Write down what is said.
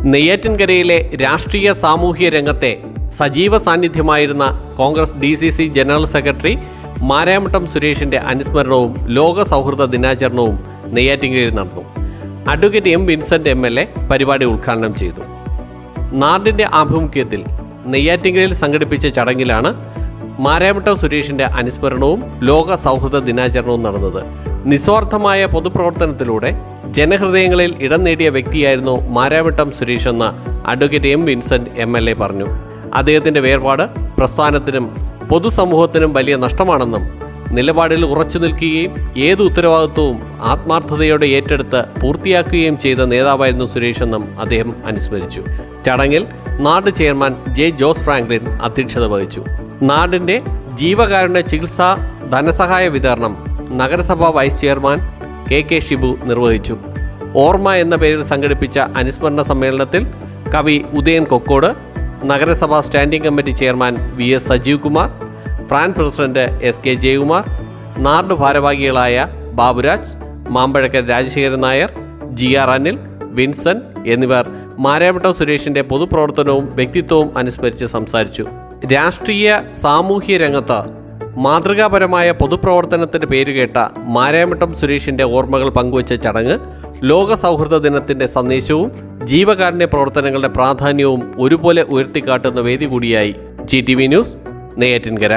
നെയ്യാറ്റിൻകരയിലെ രാഷ്ട്രീയ സാമൂഹ്യ രംഗത്തെ സജീവ സാന്നിധ്യമായിരുന്ന കോൺഗ്രസ് DCC ജനറൽ സെക്രട്ടറി മാരാമഠം സുരേഷിൻ്റെ അനുസ്മരണവും ലോക സൗഹൃദ ദിനാചരണവും നെയ്യാറ്റിൻകരയിൽ നടന്നു. Advocate M. വിൻസെൻ്റ് MLA പരിപാടി ഉദ്ഘാടനം ചെയ്തു. നാടിൻ്റെ ആഭിമുഖ്യത്തിൽ നെയ്യാറ്റിൻകരയിൽ സംഘടിപ്പിച്ച ചടങ്ങിലാണ് മാരാമഠം സുരേഷിൻ്റെ അനുസ്മരണവും ലോക സൗഹൃദ ദിനാചരണവും നടന്നത്. നിസ്വാർത്ഥമായ പൊതുപ്രവർത്തനത്തിലൂടെ ജനഹൃദയങ്ങളിൽ ഇടം നേടിയ വ്യക്തിയായിരുന്നു മാരാമഠം സുരേഷ് എന്ന അഡ്വക്കേറ്റ് M. വിൻസെൻ്റ് MLA പറഞ്ഞു. അദ്ദേഹത്തിൻ്റെ വേർപാട് പ്രസ്ഥാനത്തിനും പൊതുസമൂഹത്തിനും വലിയ നഷ്ടമാണെന്നും നിലപാടിൽ ഉറച്ചു നിൽക്കുകയും ഏത് ഉത്തരവാദിത്വവും ആത്മാർത്ഥതയോടെ ഏറ്റെടുത്ത് പൂർത്തിയാക്കുകയും ചെയ്ത നേതാവായിരുന്നു സുരേഷ് എന്നും അദ്ദേഹം അനുസ്മരിച്ചു. ചടങ്ങിൽ നാട് ചെയർമാൻ J. ജോസ് ഫ്രാങ്ക്ലിൻ അധ്യക്ഷത വഹിച്ചു. നാടിൻ്റെ ജീവകാരുണ്യ ചികിത്സാ ധനസഹായ വിതരണം നഗരസഭാ വൈസ് ചെയർമാൻ K. ഷിബു നിർവഹിച്ചു. ഓർമ്മ എന്ന പേരിൽ സംഘടിപ്പിച്ച അനുസ്മരണ സമ്മേളനത്തിൽ കവി ഉദയൻ കൊക്കോട്, നഗരസഭാ standing committee chairman VS Sajeev Kumar, FRAN president SK Jayakumar, നാർഡ് ഭാരവാഹികളായ ബാബുരാജ്, മാമ്പഴക്കൻ രാജശേഖരൻ നായർ, GR അനിൽ, വിൻസെൻ്റ് എന്നിവർ മാരാമഠം സുരേഷിൻ്റെ പൊതുപ്രവർത്തനവും വ്യക്തിത്വവും അനുസ്മരിച്ച് സംസാരിച്ചു. രാഷ്ട്രീയ സാമൂഹ്യ രംഗത്ത് മാതൃകാപരമായ പൊതുപ്രവർത്തനത്തിന് പേരുകേട്ട മാരാമഠം സുരേഷിൻ്റെ ഓർമ്മകൾ പങ്കുവച്ച ചടങ്ങ് ലോക സൗഹൃദ ദിനത്തിൻ്റെ സന്ദേശവും ജീവകാരുണ്യ പ്രവർത്തനങ്ങളുടെ പ്രാധാന്യവും ഒരുപോലെ ഉയർത്തിക്കാട്ടുന്ന വേദി കൂടിയായി. GTV news, Neyyattinkara.